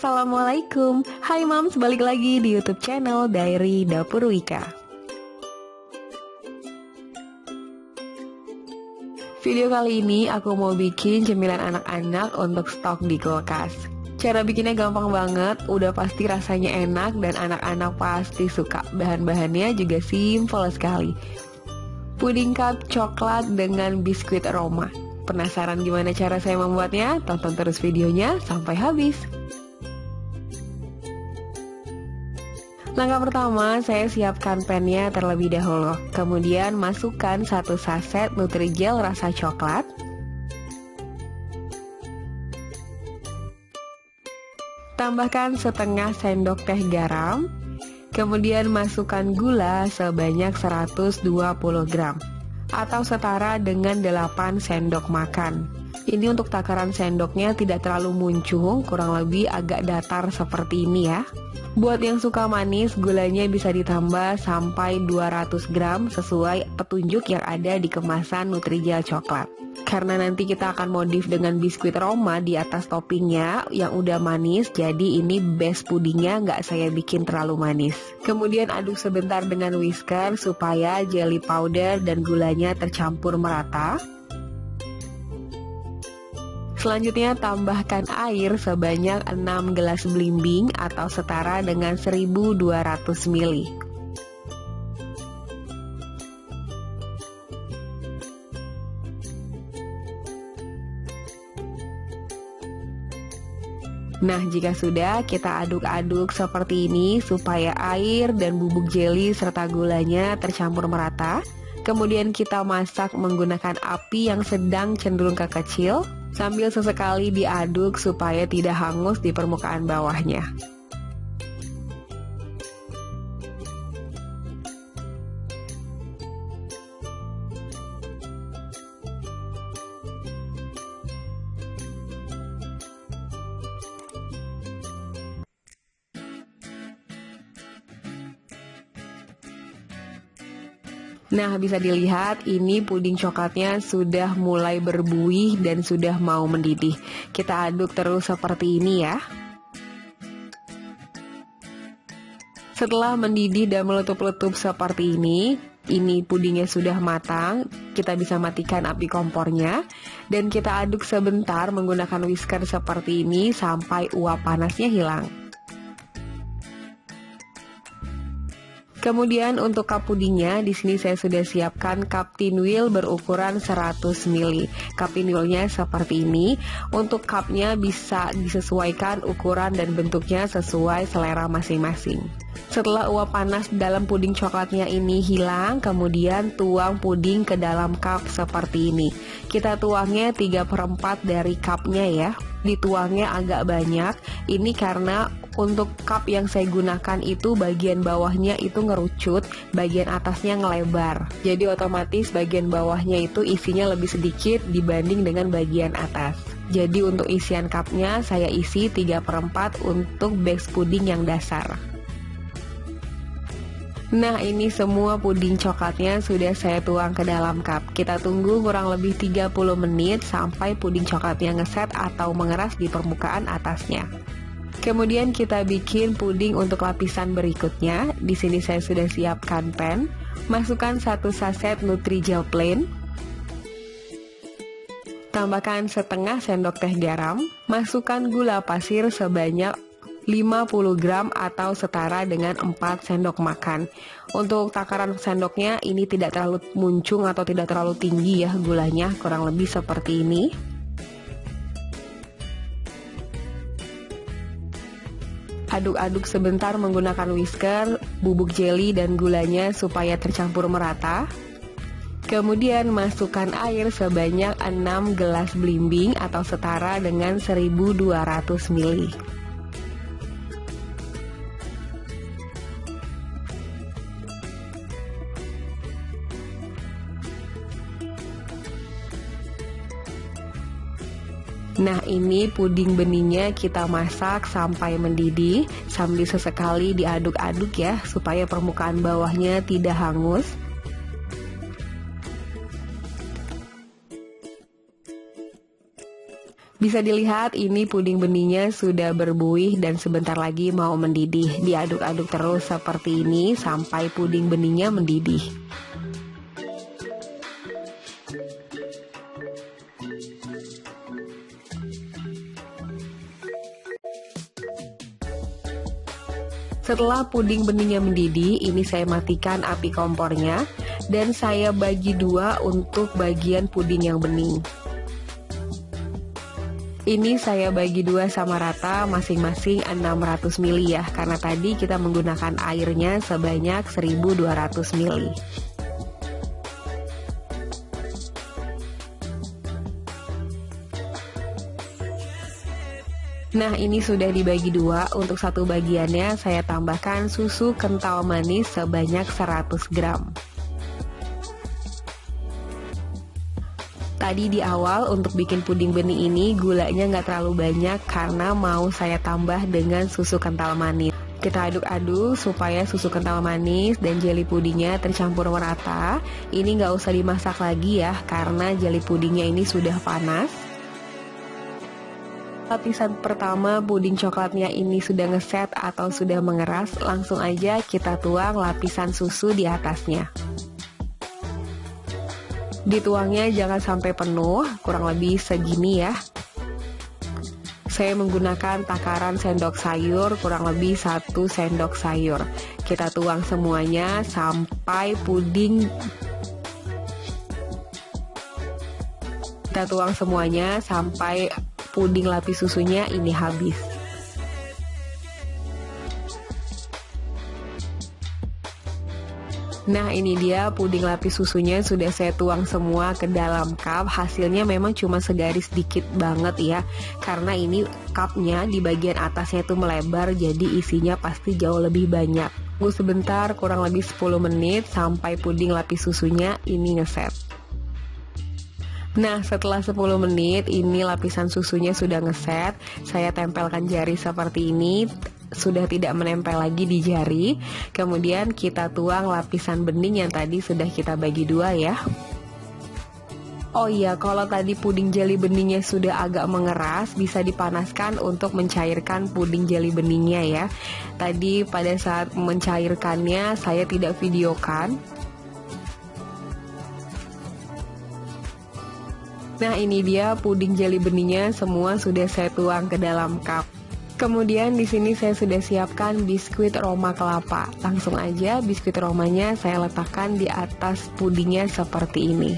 Assalamualaikum. Hai Mams, balik lagi di YouTube channel Diary Dapur Wika. Video kali ini aku mau bikin cemilan anak-anak untuk stok di kulkas. Cara bikinnya gampang banget, udah pasti rasanya enak dan anak-anak pasti suka. Bahan-bahannya juga simpel sekali. Puding cup coklat dengan biskuit aroma. Penasaran gimana cara saya membuatnya? Tonton terus videonya sampai habis. Langkah pertama, saya siapkan pennya terlebih dahulu. Kemudian masukkan 1 saset Nutrijel rasa coklat. Tambahkan setengah sendok teh garam. Kemudian masukkan gula sebanyak 120 gram atau setara dengan 8 sendok makan. Ini untuk takaran sendoknya tidak terlalu muncung, kurang lebih agak datar seperti ini ya. Buat yang suka manis, gulanya bisa ditambah sampai 200 gram sesuai petunjuk yang ada di kemasan Nutrijel coklat. Karena nanti kita akan modif dengan biskuit aroma di atas toppingnya yang udah manis, jadi ini base pudingnya nggak saya bikin terlalu manis. Kemudian aduk sebentar dengan whisker supaya jelly powder dan gulanya tercampur merata. Selanjutnya tambahkan air sebanyak 6 gelas belimbing atau setara dengan 1200 ml. Nah, jika sudah, kita aduk-aduk seperti ini supaya air dan bubuk jeli serta gulanya tercampur merata. Kemudian kita masak menggunakan api yang sedang cenderung ke kecil, sambil sesekali diaduk supaya tidak hangus di permukaan bawahnya. Nah, bisa dilihat ini puding coklatnya sudah mulai berbuih dan sudah mau mendidih. Kita aduk terus seperti ini ya. Setelah mendidih dan meletup-letup seperti ini pudingnya sudah matang. Kita bisa matikan api kompornya dan kita aduk sebentar menggunakan whisker seperti ini sampai uap panasnya hilang. Kemudian untuk cup pudingnya, di sini saya sudah siapkan cup Tinwil berukuran 100 ml. Cup Tinwilnya seperti ini. Untuk cupnya bisa disesuaikan ukuran dan bentuknya sesuai selera masing-masing. Setelah uap panas dalam puding coklatnya ini hilang, kemudian tuang puding ke dalam cup seperti ini. Kita tuangnya 3/4 dari cupnya ya. Dituangnya agak banyak. Ini karena untuk cup yang saya gunakan itu bagian bawahnya itu ngerucut, bagian atasnya ngelebar. Jadi otomatis bagian bawahnya itu isinya lebih sedikit dibanding dengan bagian atas. Jadi untuk isian cupnya saya isi 3/4 untuk base puding yang dasar. Nah, ini semua puding coklatnya sudah saya tuang ke dalam cup. Kita tunggu kurang lebih 30 menit sampai puding coklatnya ngeset atau mengeras di permukaan atasnya. Kemudian kita bikin puding untuk lapisan berikutnya. Di sini saya sudah siapkan pan. Masukkan 1 saset Nutrijel plain. Tambahkan setengah sendok teh garam. Masukkan gula pasir sebanyak 50 gram atau setara dengan 4 sendok makan. Untuk takaran sendoknya ini tidak terlalu muncung atau tidak terlalu tinggi ya gulanya, kurang lebih seperti ini. Aduk-aduk sebentar menggunakan whisker, bubuk jeli dan gulanya supaya tercampur merata. Kemudian masukkan air sebanyak 6 gelas belimbing atau setara dengan 1200 ml. Nah, ini puding benihnya kita masak sampai mendidih sambil sesekali diaduk-aduk ya supaya permukaan bawahnya tidak hangus. Bisa dilihat ini puding benihnya sudah berbuih dan sebentar lagi mau mendidih. Diaduk-aduk terus seperti ini sampai puding benihnya mendidih. Setelah puding benihnya mendidih, ini saya matikan api kompornya dan saya bagi dua untuk bagian puding yang bening. Ini saya bagi dua sama rata, masing-masing 600 ml ya, karena tadi kita menggunakan airnya sebanyak 1200 ml. Nah, ini sudah dibagi dua. Untuk satu bagiannya saya tambahkan susu kental manis sebanyak 100 gram. Tadi di awal untuk bikin puding benih ini gulanya nggak terlalu banyak karena mau saya tambah dengan susu kental manis. Kita aduk-aduk supaya susu kental manis dan jelly pudingnya tercampur merata. Ini nggak usah dimasak lagi ya karena jelly pudingnya ini sudah panas. Lapisan pertama puding coklatnya ini sudah ngeset atau sudah mengeras, langsung aja kita tuang lapisan susu di atasnya. Dituangnya jangan sampai penuh, kurang lebih segini ya. Saya menggunakan takaran sendok sayur, kurang lebih 1 sendok sayur. Kita tuang semuanya sampai puding. Kita tuang semuanya sampai puding lapis susunya ini habis. Nah, ini dia puding lapis susunya sudah saya tuang semua ke dalam cup. Hasilnya memang cuma segaris dikit banget ya, karena ini cupnya di bagian atasnya itu melebar, jadi isinya pasti jauh lebih banyak. Tunggu sebentar, kurang lebih 10 menit sampai puding lapis susunya ini ngeset. Nah, setelah 10 menit ini lapisan susunya sudah ngeset. Saya tempelkan jari seperti ini, sudah tidak menempel lagi di jari. Kemudian kita tuang lapisan bening yang tadi sudah kita bagi dua ya. Oh iya, kalau tadi puding jelly beningnya sudah agak mengeras, bisa dipanaskan untuk mencairkan puding jelly beningnya ya. Tadi pada saat mencairkannya saya tidak videokan. Nah, ini dia puding jelly benihnya semua sudah saya tuang ke dalam cup. Kemudian di sini saya sudah siapkan biskuit Roma kelapa. Langsung aja biskuit Romanya saya letakkan di atas pudingnya seperti ini.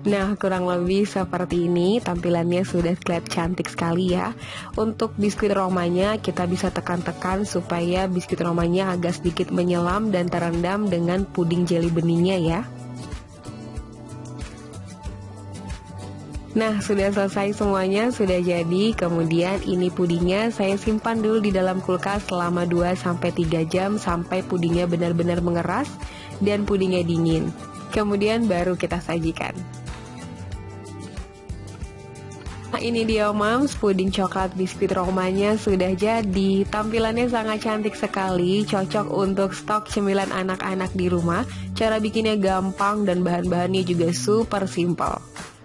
Nah, kurang lebih seperti ini tampilannya sudah kelihatan cantik sekali ya. Untuk biskuit Romanya kita bisa tekan-tekan supaya biskuit Romanya agak sedikit menyelam dan terendam dengan puding jelly benihnya ya. Nah, sudah selesai semuanya, sudah jadi. Kemudian ini pudingnya saya simpan dulu di dalam kulkas selama 2-3 jam sampai pudingnya benar-benar mengeras dan pudingnya dingin. Kemudian baru kita sajikan. Nah, ini dia Moms, puding coklat biskuit Romanya sudah jadi. Tampilannya sangat cantik sekali, cocok untuk stok cemilan anak-anak di rumah. Cara bikinnya gampang dan bahan-bahannya juga super simple.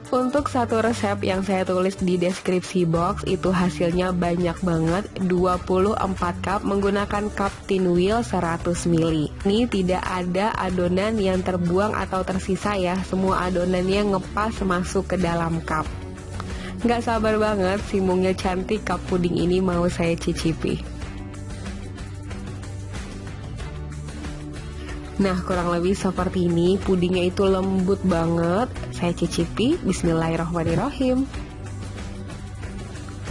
Untuk satu resep yang saya tulis di deskripsi box itu hasilnya banyak banget, 24 cup menggunakan cup tin wheel 100 ml. Ini tidak ada adonan yang terbuang atau tersisa ya, semua adonannya ngepas masuk ke dalam cup. Nggak sabar banget, simungnya cantik cup puding ini mau saya cicipi. Nah, kurang lebih seperti ini, pudingnya itu lembut banget. Saya cicipi, bismillahirrahmanirrahim.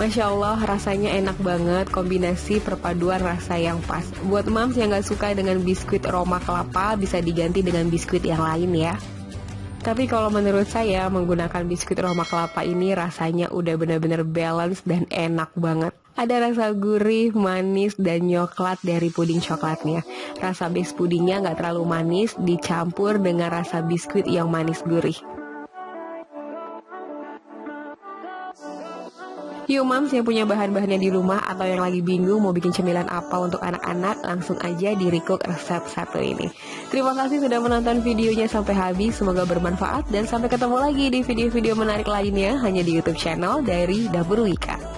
Masya Allah, rasanya enak banget, kombinasi perpaduan rasa yang pas. Buat moms yang nggak suka dengan biskuit Roma kelapa, bisa diganti dengan biskuit yang lain ya. Tapi kalau menurut saya, menggunakan biskuit Roma kelapa ini rasanya udah benar-benar balance dan enak banget. Ada rasa gurih, manis, dan coklat dari puding coklatnya. Rasa base pudingnya nggak terlalu manis, dicampur dengan rasa biskuit yang manis gurih. Yuk mams yang punya bahan-bahannya di rumah atau yang lagi bingung mau bikin cemilan apa untuk anak-anak, langsung aja di recook resep satu ini. Terima kasih sudah menonton videonya sampai habis, semoga bermanfaat dan sampai ketemu lagi di video-video menarik lainnya hanya di YouTube channel dari Dapur Wika.